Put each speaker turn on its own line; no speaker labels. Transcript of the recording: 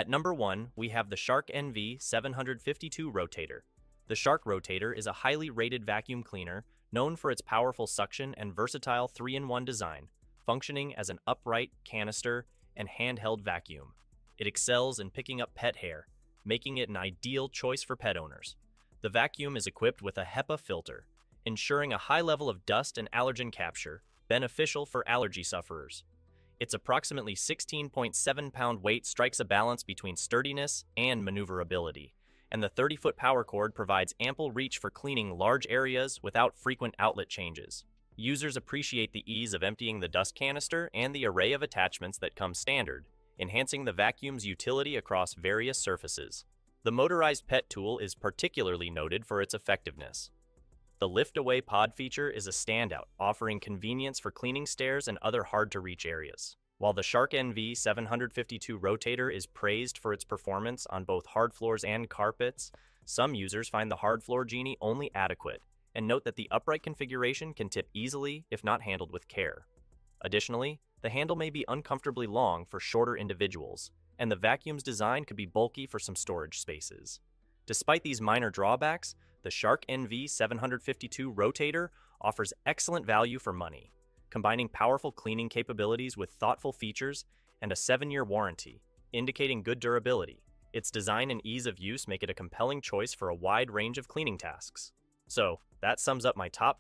At number 1, we have the Shark NV752 Rotator. The Shark Rotator is a highly rated vacuum cleaner known for its powerful suction and versatile 3-in-1 design, functioning as an upright, canister, and handheld vacuum. It excels in picking up pet hair, making it an ideal choice for pet owners. The vacuum is equipped with a HEPA filter, ensuring a high level of dust and allergen capture, beneficial for allergy sufferers. Its approximately 16.7-pound weight strikes a balance between sturdiness and maneuverability, and the 30-foot power cord provides ample reach for cleaning large areas without frequent outlet changes. Users appreciate the ease of emptying the dust canister and the array of attachments that come standard, enhancing the vacuum's utility across various surfaces. The motorized pet tool is particularly noted for its effectiveness. The lift-away pod feature is a standout, offering convenience for cleaning stairs and other hard-to-reach areas. While the Shark NV752 Rotator is praised for its performance on both hard floors and carpets, some users find the hard floor genie only adequate, and note that the upright configuration can tip easily if not handled with care. Additionally, the handle may be uncomfortably long for shorter individuals, and the vacuum's design could be bulky for some storage spaces. Despite these minor drawbacks, the Shark NV752 Rotator offers excellent value for money, combining powerful cleaning capabilities with thoughtful features and a 7-year warranty, indicating good durability. Its design and ease of use make it a compelling choice for a wide range of cleaning tasks. So, that sums up my top